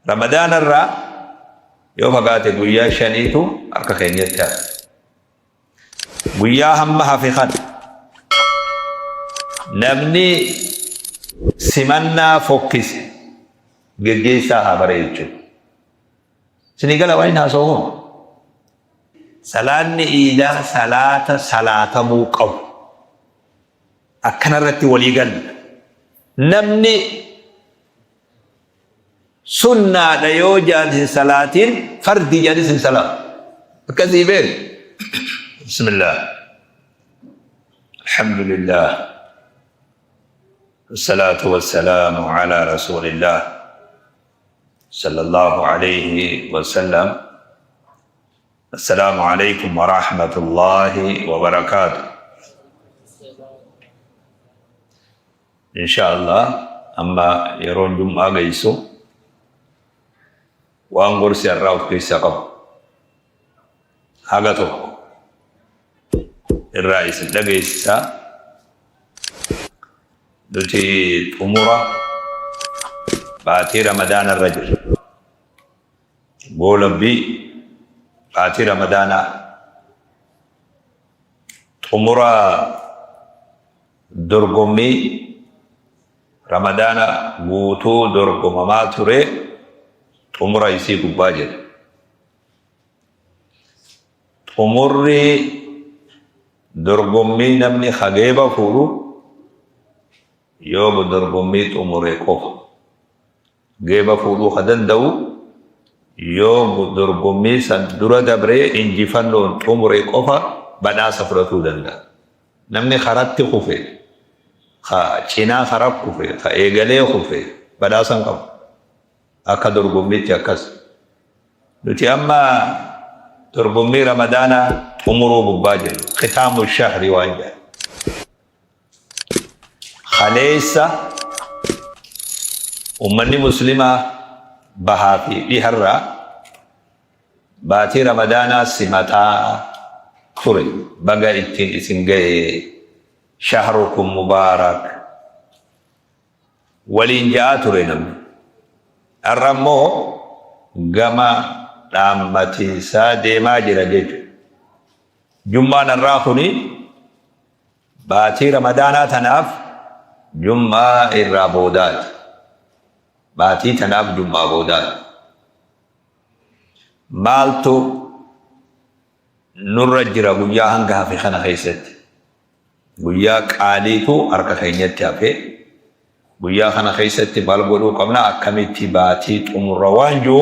رمضان الرا يو فقات قويا شنيتو أركا خينيتا قويا همها في خد نبني سمنا فوكس جيجيسا هبريجو سنقل وين هاسوهم صلاة إيدا صلاة موقو أكنا رتي وليقل نبني سنة ديو جانس صلاة فرد جانس صلاة كذبين بسم الله الحمد لله والصلاة والسلام على رسول الله صلى الله عليه وسلم السلام عليكم ورحمة الله وبركاته إن شاء الله أما يرون جمعة جيسو وأنظر سيراو في سقف هاغتو الرئيس لقيسا دلتي أمورا باتي رمضان الرجل بولم بي باتي رمضان أمورا درقمي رمضان بوتو درقم ما تري أمورا يسيب باجر أموري درقمي نمني خغيبا فورو يوم درقمي أموري كوف غيبا فورو خدن دو يوم درقمي سندورا دبري إنجي فنون أموري كوفا بنا سفرتو دندا نمني خرات خوفي خا چينا خراب خوفي خا إيغالي خوفي بنا سنقم أكا درقمي تيكس نتي أما درقمي رمضان أمورو بباجر ختام الشهر واجه خليسة أمني مسلمة بهافي بهرة باتي رمضان سمتا تري بقى إتين إسنجي شهركم مبارك ولين جاء تري نمي الرمو قما رامتي سادي ما جرجج جمعنا الراخني باتي رمضان تناف جمعة الرابودات باتي تناف جمعة بودات مالتو نرجر قويا هنگها في خنا خيست قويا قاليتو أركا خينيت تافي قويا خنا خيست بالقولو قمنا أكميتي باتي تمر روانجو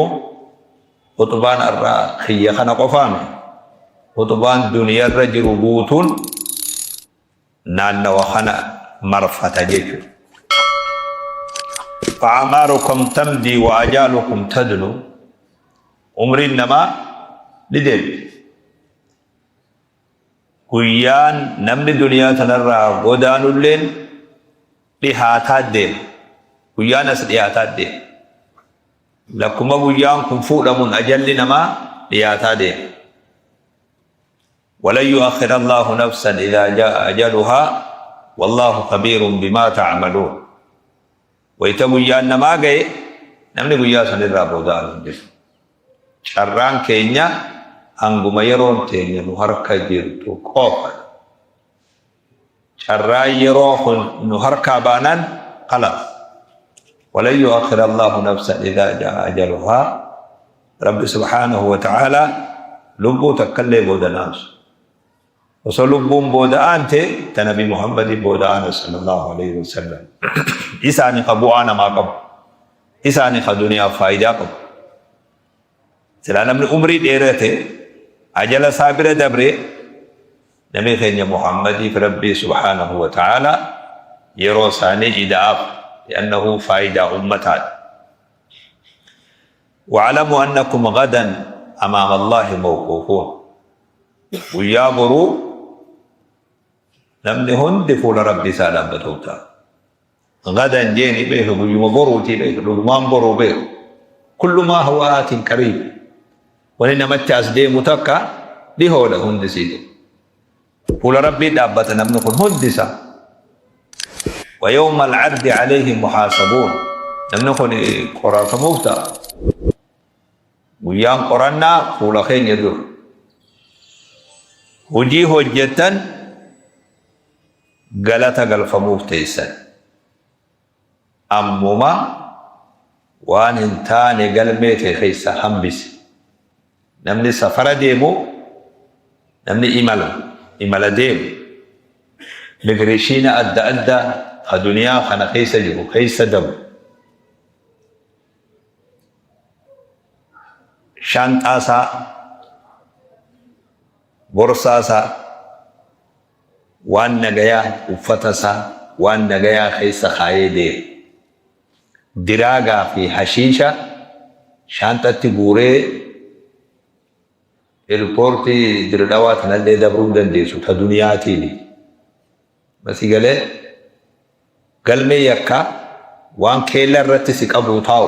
خطبان الرا خيا خنا قفامي خطبان دنيا الرجل بوتون نانا وخنا مرفة جيجو فأعماركم تمضي وأجالكم تدنو عمري نما لدل قيان نمن دنيا تنرى غدان اللين لحاتات دين قيان أسد لحاتات دين لكم قيان كن فوق من أجل نما لحاتات دين ولن يؤخر الله نفسا إذا جاء أجلها والله خبير بما تعملون ويتبو يان ما جاي نمني بيا سنرى بودان شران كينيا أنغما يرون تينيا نهاركا جيرتو كوفا شران يروح نهاركا بانان خلاص ولن يؤخر الله نفسا إذا جاء أجلها رب سبحانه وتعالى لبو تكلي بودناس وصلبون بودان تنبي محمد بودان صلى الله عليه وسلم إساني قبوانا ما قب إساني قدنيا فايدة قب سلانا من عمري ديرته أجل صابر دبري نبي خيني محمد في ربي سبحانه وتعالى يروساني إدعاف لأنه فايدة أمتات واعلموا أنكم غدا أمام الله موقوفون ويابروا نمني هند فول ربي سالم بتوتا غدا جيني به ويوم بروتي به لغمان برو به كل ما هو آت قريب ولنما التأسدي متكا دي هو هند سيدي فول ربي دابت نمني هند سا ويوم العرض عليهم محاسبون نمني قرار موتا guyyaan qorannaa fuula keenya dur hojii hojjettan galata galfamuuf teessan ammuma waan hin taane galmee ta'e keessa hambise namni safara deemu namni imala deemu migreeshina adda addaa ka duniyaa kana keessa jiru keessa dabu shanxaasaa borsaasaa waan nagayaa uffatasaa waan nagayaa keessa kaayee deemu diraagaa fi hashiisha shanxatti guuree airportii Dirredawaa tanallee dabruu dandeessu ta duniyaatiin basi galee galmee yakka waan keella irratti si qabu taa'u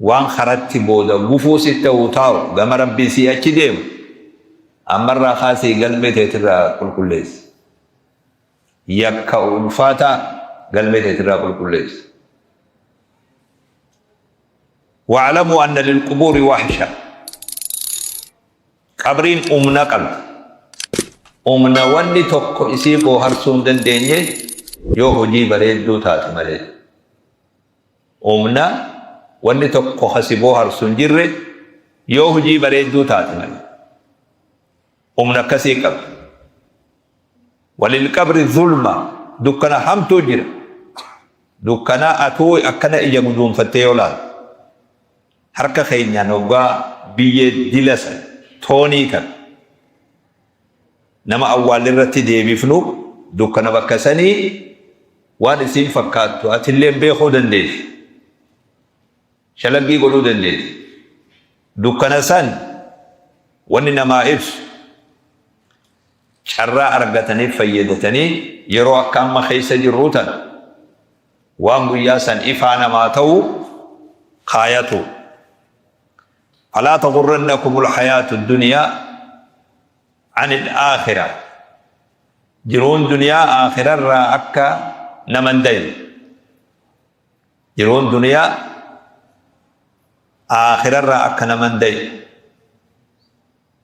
waan karatti booda gufuu si ta'u taa'u gama rabbii si achi deemu ammarraa kaasee galmee teetirraa qulqulleessi yakka ulfaataa galmee teetirraa qulqulleessi واعلموا أن للقبور وحشة قبرين أمنا قلب أمنا واني توقع إسيبو هرسون دن دينيه يو هجي بريد دو تاتي مليه أمنا واني توقع حسيبو هرسون جره يو هجي بريد دو تاتي مليه أمنا كسي قبر وللقبر الظلمة دكنا هم تجر دكنا أتوي أكنا إجا قدوم فتيولا harka keenya nogaa biyyee dilasa toonii kan nama awwaalirratti deebifnu dukkana bakka sanii waan isin fakkaattu atillee beekuu dandeessi shalaggii godhuu dandeessi dukkana san wanni namaa ibsu carraa argataniif fayyadatanii yeroo akka amma keessa jirru tan waan guyyaa san ifaa namaa ta'u kaayatu فلا تغرنكم الحياة الدنيا عن الآخرة جرون دنيا آخرة رأكا نمن دين جرون دنيا آخرة رأكا نمن دين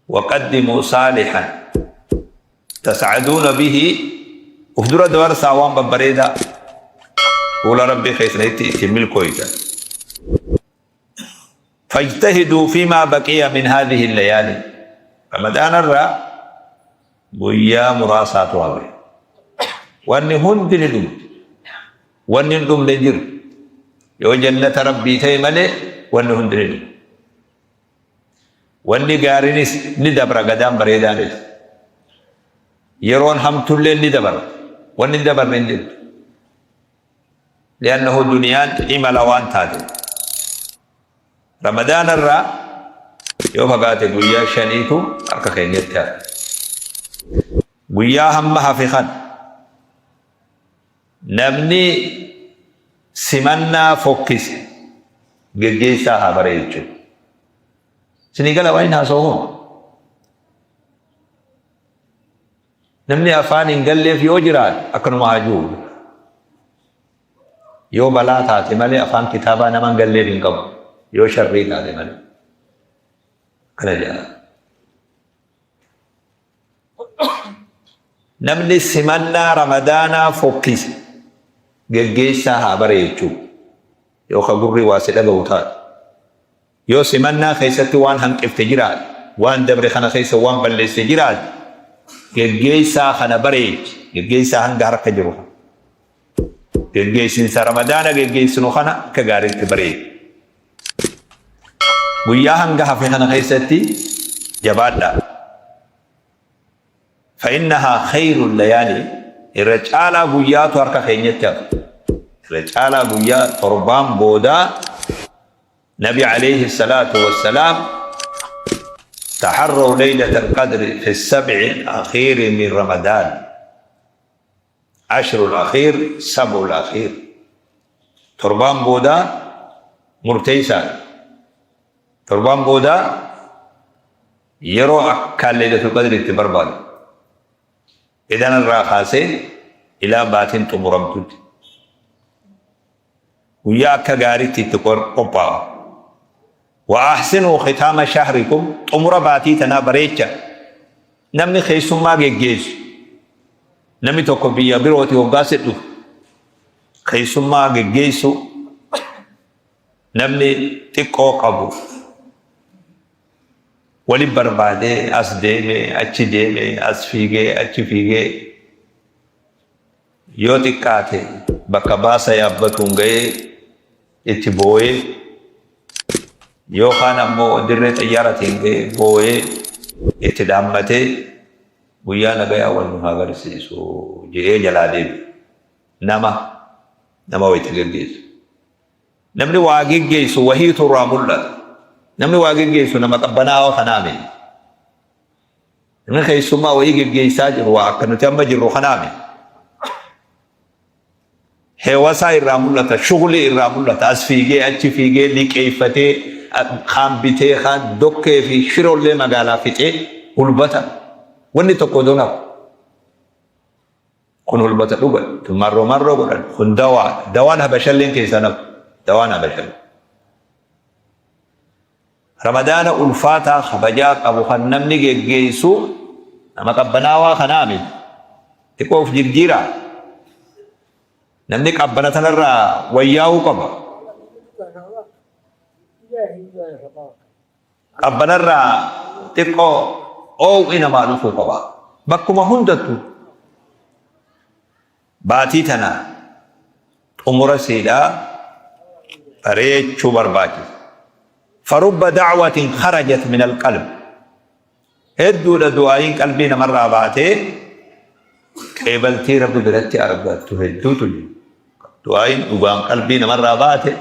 وقدموا صالحا تسعدون به افدر دوار ساوان ببريدا قول ربي خيسنيتي تمل كويتا فاجتهدوا فيما بقي من هذه الليالي رمضان الرا ويا مراسات وابي واني هند ندم واني ندم نجر يو جنة ربي تيملي واني هند ندم واني غارينيس ندبر قدام بريدانيس يرون هم تلين ندبر واني ندبر ننجر لأنه دنيان إما لوان تادي رمضان الرا يو فقاتي قويا شنيتو أركا خينيتا قويا هم حفظان نبني سمنا فوكس جيسا هابريجو سنقل وين هاسوهم نبني أفان انقل في وجرات أكن مهاجور يو بلا تاتي مالي أفان كتابا نمان قل في انقبض يو شرّي تاتي مالي كنا جاء نمني سمنا رمضانا فوكيس جيسا هابريجو يو خبري واسطة بوتات يو سمنا خيستي وان هنك افتجرات وان دبر خنا خيس وان بالاستجرات جيسا خنا بريج جيسا هنك هرك جروها جيسين رمضانا جيسنو خنا كغاري بريج ويا هنگا حفظنا خيستي جبادا فإنها خير الليالي الرجال ويا تورك خينيتا الرجال ويا تربان بودا نبي عليه الصلاة والسلام تحروا ليلة القدر في السبع الأخير من رمضان عشر الأخير سبع الأخير تربان بودا مرتيسا تربان بودا يرو أكال ليلة القدر اتبربان إذن الراخاسي إلى باتن تمرمتد ويا كغاري تتقر قبا وأحسنوا ختام شهركم أمر باتي تنابريتشا نمني خيسو ما جيجيش نمي توكو بيا بيروتي وقاسدو خيسو ما جيجيسو نمني تكو قبو ولي بربادي أس ديمي أچي ديمي أس فيجي أچي فيجي يوتي كاتي بكباسا يابتون غي اتبوي يوخان أمو درة طيارة تنجي بوي اتدامته ويانا غيا والمهاجر سيسو جئي جلالي نما ويتجيس نمني واقعي جيسو وهي ترام الله نمني واقعي جيسو نما تبناه خنامي نمني خيسو ما ويجي جيساج رواق نتيما جرو خنامي هواسا الرام الله شغل الرام الله أسفيجي أتفيجي لكيفتي خان بيتي خان دوكي في شرول لي مغالا فيتي ولبتا وني تقودونا كن ولبتا دوغل مرو قدن كن دوان هبشلين كيسانا دوان هبشل رمضان الفاتا خبجاك أبو خنم نيجي جيسو نما قبناوا خنامي تكوف جرجيرا نمني قبنا تنرى وياو قبا قبنرا تقو أو إنما نفو قبا بكما هندتو باتي تنا أمور سيدا فريتشو برباكي فرب دعوة خرجت من القلب هدو لدعائين قلبين مرة باتي قبلتي رب برتي أرباتو هدو تلي دعائين وبان قلبين مرة باتي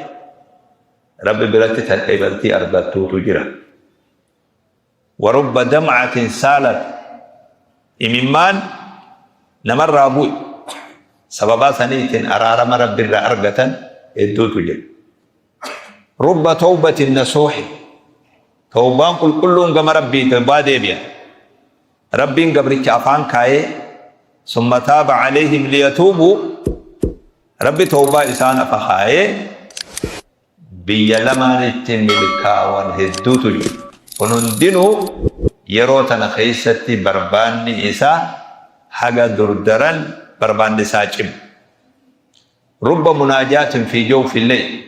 رب برتي تقبلتي أرباتو تجرى ورب دمعة سالت إممان نمر أبوي سببا سنيت أرارم رب الرأرقة إدو تجرى رب توبة النصوح توبان كلهم كما ربي تبادي بيا ربي قبرك أفان كاي ثم تاب عليهم ليتوبوا ربي توبة إسان فخاي بيلمان التملكا والهدو تجرى ونندنو يروتنا خيستي برباني إسا حاجة دردران برباني ساچم رب مناجات في جوف الليل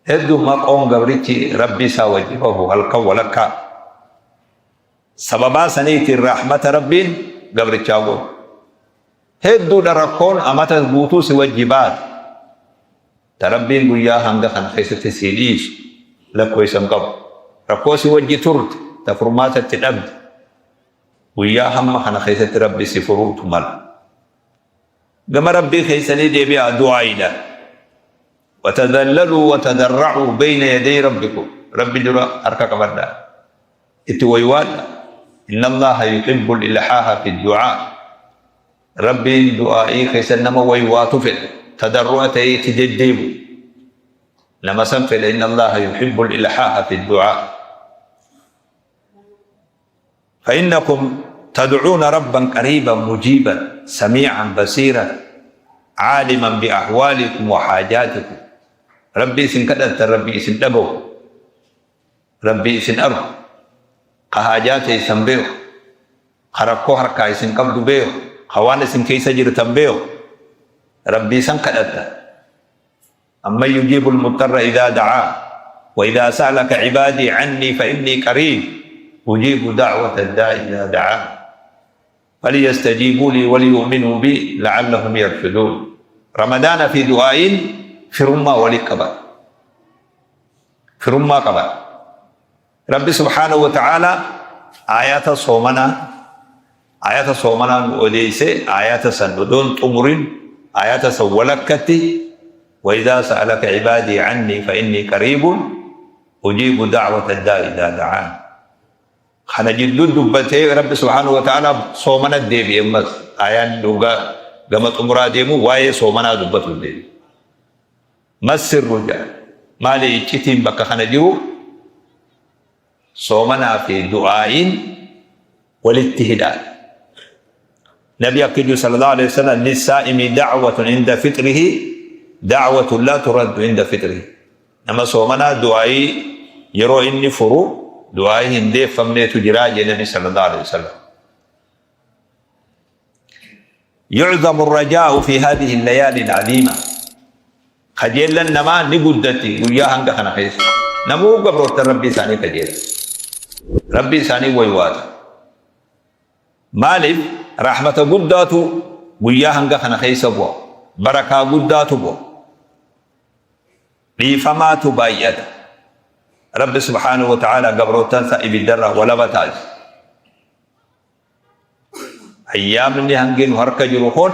هدو مقون قبرتي ربي ساوجبه هلقا ولكا سببا سنيت الرحمة ربي قبرتي أقول هدو درقون أمتا بوتو سوجبات تربين قويا هنگا خان خيستي سيديش لكو يسم قبر ركوسي وجي ترد تفرمات التنبد ويا هم خنا خيسة ربي سفروت مال قم ربي خيسني دي بيع دعائنا وتذللوا وتذرعوا بين يدي ربكم ربي جرى أركك بردا اتويوال إن الله يحب الإلحاح في الدعاء ربي دعائي خيسنا ويوات في تضرعتي تجديب لما سنفل إن الله يحب الإلحاح في الدعاء فإنكم تدعون ربا قريبا مجيبا سميعا بصيرا عالما بأحوالكم وحاجاتكم ربي سن كدت ربي سن دبو ربي سن أرض قهاجاتي سن بيو خرقو حركاي سن قبض بيو خوان سن كيس جرتن بيو ربي سن كدت أما يجيب المضطر إذا دعاه وإذا سألك عبادي عني فإني قريب أجيب دعوة الداعي إذا دعاه فليستجيبوا لي وليؤمنوا بي لعلهم يرشدون رمضان في دعاء في رمى ولكبر في رمى كبر رب سبحانه وتعالى آيات صومنا وليس آيات سندون تمرين آيات سولكتي وإذا سألك عبادي عني فإني قريب أجيب دعوة الداعي إذا دعان خنا جدود دبته رب سبحانه وتعالى صومنا ديبي أمس آيان دوغا قمت أمرا ديمو واي صومنا دبته ديبي مس الرجال مالي اتشتين بك خنا جرو صومنا في دعاء والاتهداد نبي أكيد صلى الله عليه وسلم للسائم دعوة عند فطره دعوة لا ترد عند فطره نما صومنا دعائي يرو إني فرو دعائه هندي فمني تجرى النبي صلى الله عليه وسلم يعظم الرجاء في هذه الليالي العظيمة خجيلا نما نقدتي ويا هنگا خنا خيس نمو قبروت ربي ثاني خجيل ربي ثاني ويوات مالف رحمة قداتو ويا هنگا خنا خيس بو بركة قداتو بو لفما تبايد رب سبحانه وتعالى قبروت ثائب الدرة ولا بتاج أيام اللي هنگين وهركا جروحون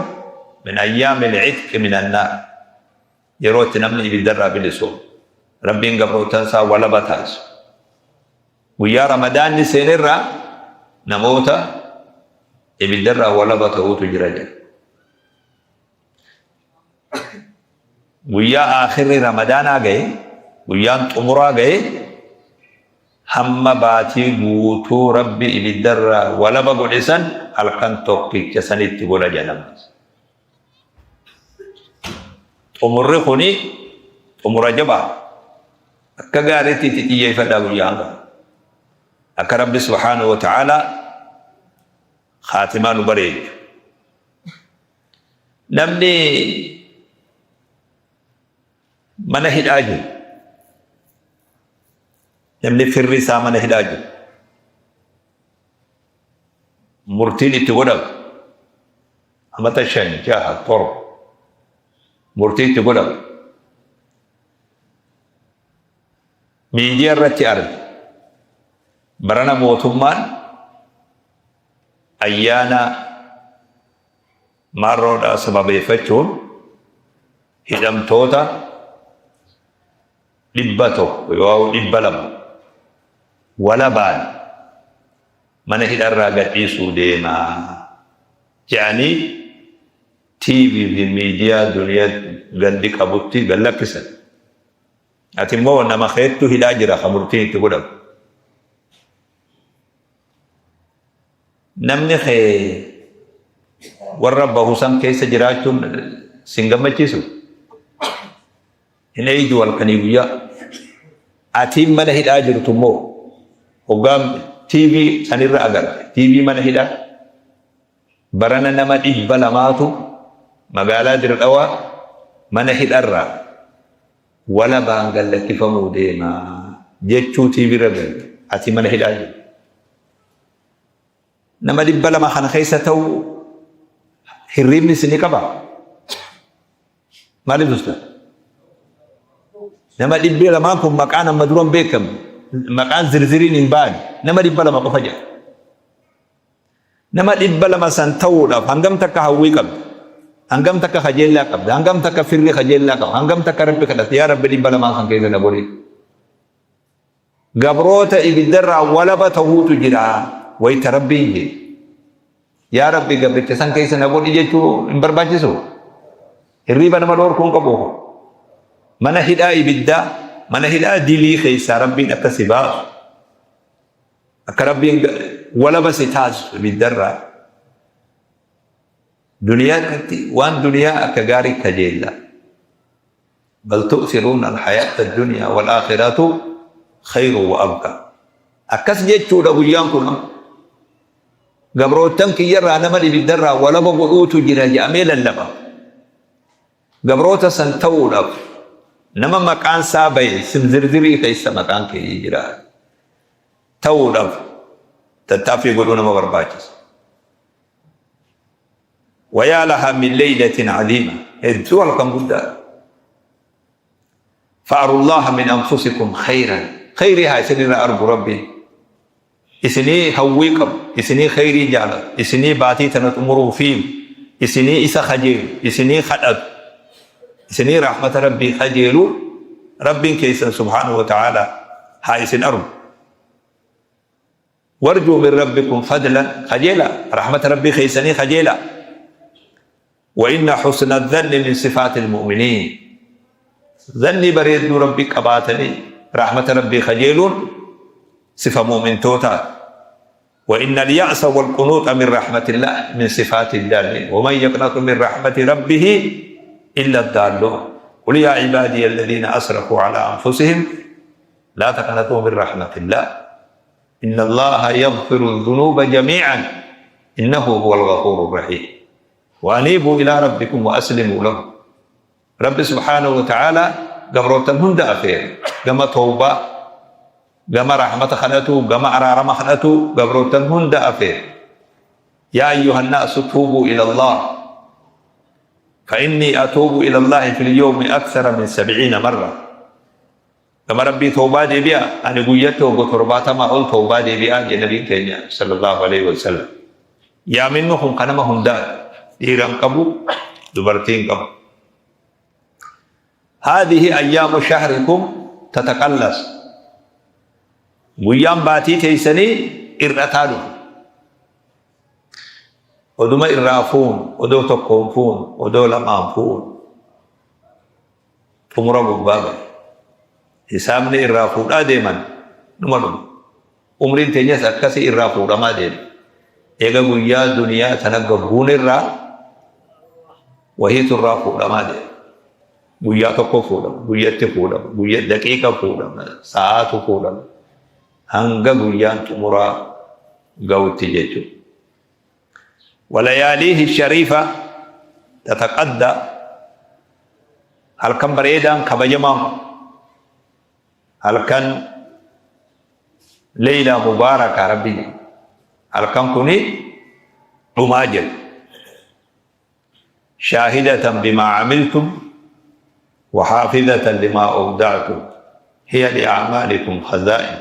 من أيام العتق من النار يروت نمني بالدرة بالسوء ربين قبروتان سا ولا بتاز ويا رمضان نسينرا نموتا بالدرة ولا بتوت جرجا ويا آخر رمضان آگئے ويا تمرا گئے هم باتي غوتو ربي بالدرة ولا بقولسن الكن توقي كسنيت ولا جنم umurri khuni umura jaba akka gaaritti tiyye fada guyanga akka rabbi subhanahu wa ta'ala khatimanu bareed namni mana hidaju namni firri sa mana hidaju murtini tigodam amata shan jaha tor murtii itti godhamu miidiyaa irratti arge barana mootummaan ayyaana marroodhaa sababeeffachuun hidhamtoota 100 yoo 200 walabaan mana hidharraa gadhiisuu deemaa jedhanii TV في الميديا دنيا غندي قبوتي غلكسن اتمو نما خيتو هلاجرا خمرتين تقول نمني خي ورب حسن كيس جراچون سنگمچيسو هني جوال كنيويا اتيم من هلاجر تمو وغام TV سنير اگر TV من هلا برنا نما دبلماتو magaalaa Dirqawa mana hidharraa wala baangal lakkifamuu deemaa jechuutii bira galu ati mana hidhaa jiru nama 200 kana keessa ta'u hirribni isinii qaba maaliif usta nama 200 kun maqaan amma duran beekamu maqaan zirziriin hin baane nama 200 qofa jira nama 200 san ta'uudhaaf hangam takka hawwii qabda hangam takka khajella qabda hangam takka firri khajella qabda hangam takka rabbi kadhate ya rabbi dibbala ma kan keessa nabori gabrota ibiddarra walaba tahutu jira wayta rabbi inji ya rabbi gabricha san keessa nabori jechu imbarbaachisu hirriba nama dor kun qabu mana hida ibidda mana hida dili keessa rabbi akkasiba akka rabbi walaba sitaz ibiddarra دنيا كتي وان دنيا أكجاري كجيلا بل تؤثرون الحياة الدنيا والآخرة خير وأبقى أكس جيتشو لغيان كنا قبرو التنكي يرى نملي بالدرة ولا بقلوت جرى جاميلا لما قبرو تسنتو لف نما مكان سابي سنزرزري خيس مكان كي يجرى تو لف تتافي قلون مغرباتس ويا لها من ليلة عظيمة الدول كم قد فأروا الله من أنفسكم خيرا خيرها سنين أرب ربي إسني هويكم إسني خيري جعل إسني باتي تنتمروا فيه إسني إسا خجيل إسني خلق إسني رحمة ربي خجيل ربي كيسا سبحانه وتعالى هاي سن أرب وارجوا من ربكم فضلا خجيلا رحمة ربي خيسني خجيلا وإن حسن الظن من صفات المؤمنين ظني بريد ربي قباتني رحمة ربي خجيل صفة مؤمن توتا وإن اليأس والقنوط من رحمة الله من صفات الدالين ومن يقنط من رحمة ربه إلا الضالون قل يا عبادي الذين أسرفوا على أنفسهم لا تقنطوا من رحمة الله إن الله يغفر الذنوب جميعا إنه هو الغفور الرحيم وأنيبوا إلى ربكم وأسلموا له رب سبحانه وتعالى قبروتن هند أفير قم توبة قم رحمة خلته قم أرارم خلته قبروتن هند أفير يا أيها الناس توبوا إلى الله فإني أتوب إلى الله في اليوم أكثر من 70 مرة كما ربي توبة دي بيا أنا قويته وقترباتا ما أقول توبة دي بيا جنبي كينيا صلى الله عليه وسلم يا منهم قنمهم دار إيران قبو دبرتين قبو هذه أيام شهركم تتقلص ويام باتي تيسني إرتالو ودوما إرافون ودو تقومفون ودو لمامفون فمرابو بابا حسابنا إرافون آدمان نمالو عمرين تنيس أكاسي إرافون أما دين إيغا قويا دنيا تنقبون إرا وهي ترافون أما دين قويا تقوفون قويا تقولم قويا دقيقة فولم ساعات فولم هنگا قويا تمرا قوتي جيجو ولياليه الشريفة تتقدى هل كان بريدا كبجما هل كان ليلة مباركة ربي هل كان كوني أماجل شاهدة بما عملتم وحافظة لما أودعتم هي لأعمالكم خزائن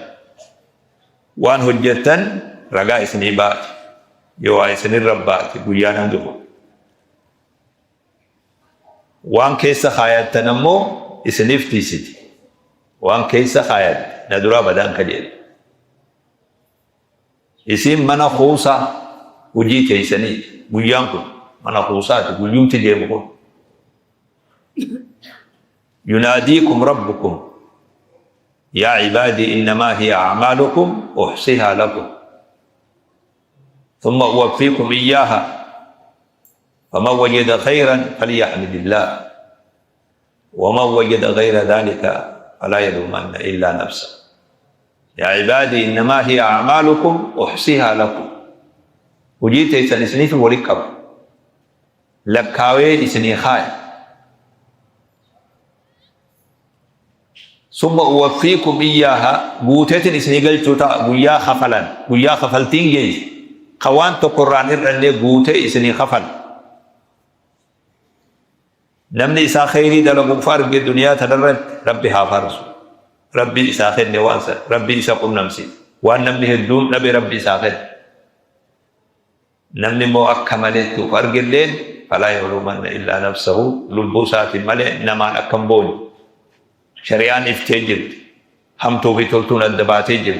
وأن هجة رقائس نبات يوائي سنين رباتي قيانا دخل وان كيس خايات تنمو اسنفتي ستي وان كيس خايات ندرا بدان كدير اسم منا خوصا وجي تيسني قيانكم منا خوصات قيوم تجيبكم يناديكم ربكم يا عبادي إنما هي أعمالكم أحصيها لكم ثم أوفيكم إياها فمن وجد خيرا فليحمد الله ومن وجد غير ذلك فلا يلومن إلا نفسه يا عبادي إنما هي أعمالكم أحصيها لكم وجيت إسني في ولكم لكاوي إسني خاي ثم أوفيكم إياها بوتت إسني قلت ويا خفلا ويا خفلتين جيش خوان تو قرآن اللي قوته إسني خفل نمني إسا خيري دلقوا فارق الدنيا تدرد ربي حافظ ربي إسا خير نوانسا ربي إسا قم نمسي وان نمني هدون نبي ربي إسا خير نمني مو أكملت فارق الليل فلا يعلمن إلا نفسه للبوسات الملئ نمان أكمبون شريان افتجل هم توفي تلتون الدبات يجل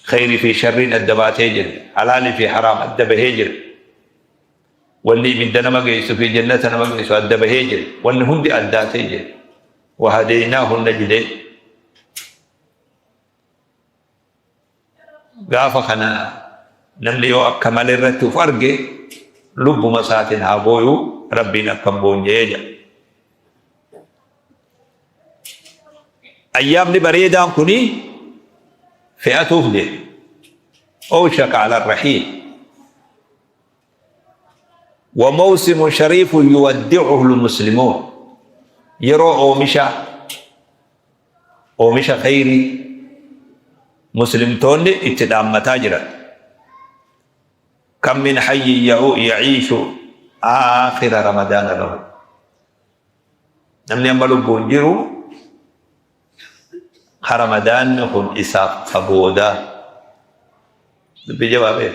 خيري في شر الدبات يجل حلالي في حرام الدب هيجل واللي من دنا مقيس في جنة مقيس الدب هيجل والنهند الدات يجل وهديناه النجدين غافخنا نملي وأكمل الرت فرقه لب مساتن هابويو ربنا كمبون جيجا أيام بريدان كني فئة أهل أوشك على الرحيل وموسم شريف يودعه المسلمون يرو أومشا خيري مسلم توني اتدام متاجرا كم من حي يعيش آخر رمضان له نمني أمالو بونجيرو رمضان نكون إساق خبودا بجوابه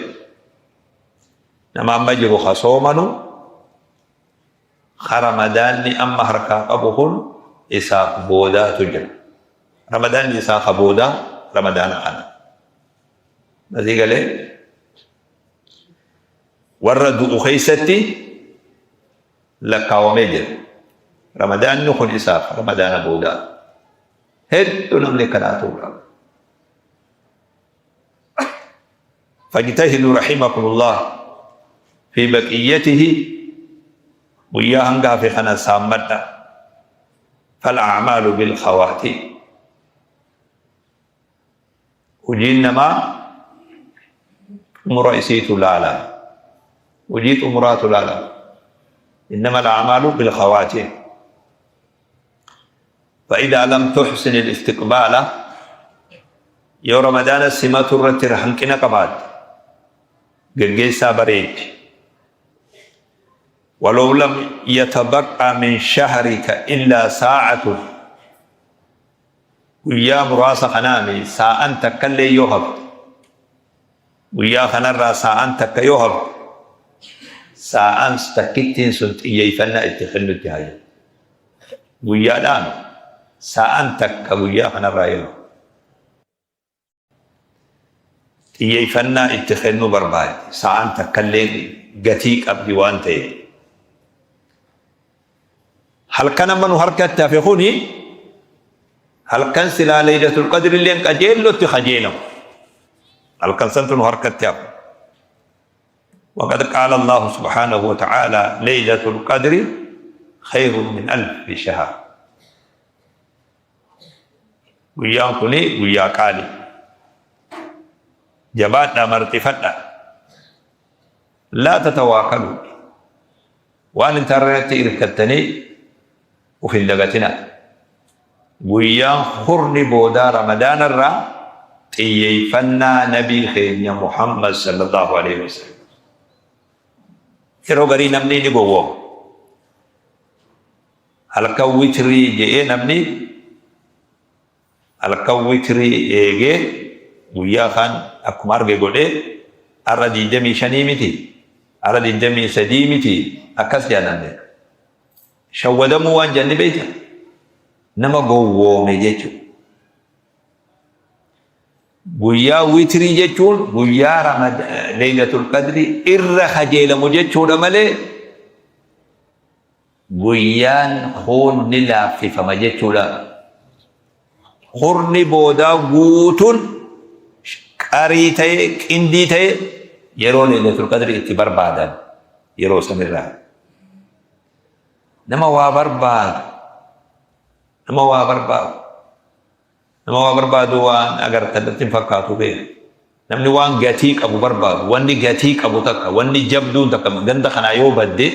نما مجرو خصومنو رمضان ني أما حركا قبوهن إساق بودا تجر رمضان إساق خبودا رمضان أنا ماذا قال ورد أخيستي لكاو مجر رمضان نكون إساق رمضان بودا هدو نملي كناتورا فاجتهدوا رحمكم الله في بقيته وياهنغا في خنا سامتا فالأعمال بالخواتيم وجين ما مرئيسيت لالا وجيت أمرات لالا إنما الأعمال بالخواتيم فإذا لم تحسن الاستقبال يو رمضان السمات الرتر حنكنا قباد قرقيسا بريد ولو لم يتبقى من شهرك إلا ساعة ويا مراسة خنامي ساعة تكلي يوهب ويا خنرى ساعة تك يوهب ساعة تكتين سنت إيفنا اتخلوا التهاية ويا الآن ساعة تك ويا خنرى يوهب إيفنا اتخلوا برباد ساعة تكلي قتيك أبدي وانتي هل كان من حركة تافقوني هل كان سلا ليلة القدر اللي أجيل تخجينه هل كان سنتن حركة تافق وقد قال الله سبحانه وتعالى ليلة القدر خير من 1000 شهر وياكني وياكالي جباتنا مرتفتنا لا تتواكلوا وأن انترنت إركتني وفي اللغتنا ويان خرني بودا رمضان الرا تيفنا نبي خير محمد صلى الله عليه وسلم يرو غري نمني نيغو هلكا ويتري جي نمني هلكا ويتري ايغي ويا خان اكمار غودي اردي دمي شنيمتي اردي دمي سديمتي اكاس جانande shawwadamu waan janni beeyta nama gowwoome jechuun guyyaa witrii jechuun guyyaa Laylatul Qadri irra kajeelamu jechuudha malee guyyaan hurni laaffifama jechuudha. Hurni boodaa guutuun qarii ta'e qindii ta'e yeroo Laylatul Qadri itti barbaadan yeroo sanirraa nama waa barbaadu waan agartanitti fakkaatu beeku namni waan gatii qabu barbaadu wanni gatii qabu takka wanni jabduun takka ganda kana yoo badde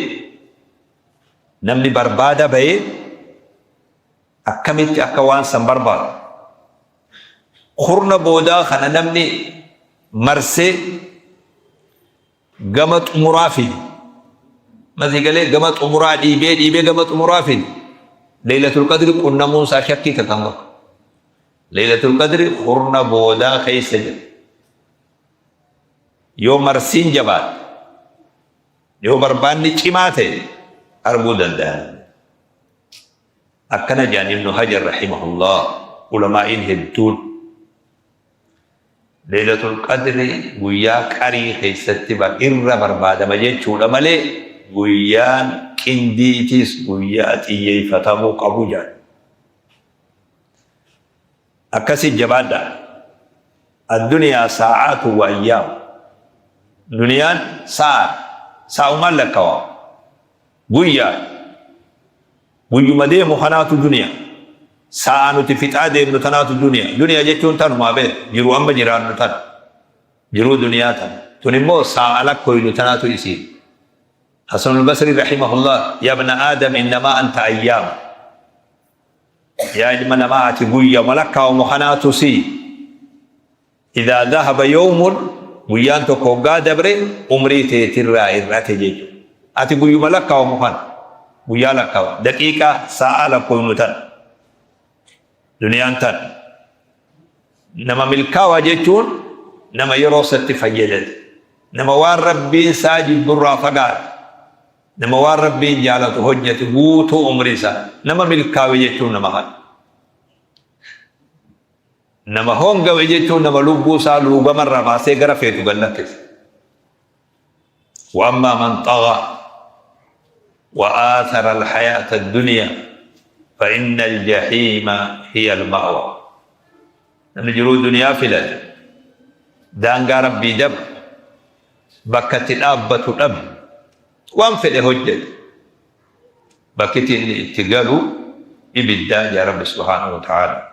namni barbaada ba'ee akkamitti akka waan san barbaadu hurna boodaa kana namni marsee gama xumuraa fidi مزيجله جمت أمورا ديبه جمت أمورا فين ليلة القدر كنا موسى شكي كتامك ليلة القدر خورنا بودا خيسج يوم مرسين جبات يوم بربان نشيماته أربودن ده أكنا جاني ابن حجر رحمه الله علماء هدون ليلة القدر ويا كاري خيستي بإر برباد مجد شو لمالي ويان كنديتيس وياتي يفتمو قبوجا أكسي جبادا الدنيا ساعات وأيام دنيا ساعة مالكوا ويا مدي مخنات الدنيا ساعة نتفتع دي نتنات الدنيا جيتون تنو ما بيت جرو أما جيران نتن جرو دنيا تن تنمو ساعة لك كوي نتنات يسير حسن البصري رحمه الله يا ابن آدم إنما أنت أيام يا ابن ما أتقوي ملكا ومخنات سي إذا ذهب يوم ويانتو كوغا دبري عمري تيتر إراتي أتقوي ملكا ومخن ويالكا دقيقة ساعة لكم نتن دنيا تن نما ملكا وجيتون نما يروست فجلد نما وان ربي ساجد برا فقال نما وان ربي جالت حجة بوتو عمريسا نما ملكا وجيتون نما خان نما هونغا وجيتون نما لبوسا لوغا مرة فاسي غرفيتو غلقس وأما من طغى وآثر الحياة الدنيا فإن الجحيم هي المأوى نجرو الدنيا فلت دانغا ربي دب بكت الأب الأب وانفل هجد بكت الاتقالوا إبدا يا رب سبحانه وتعالى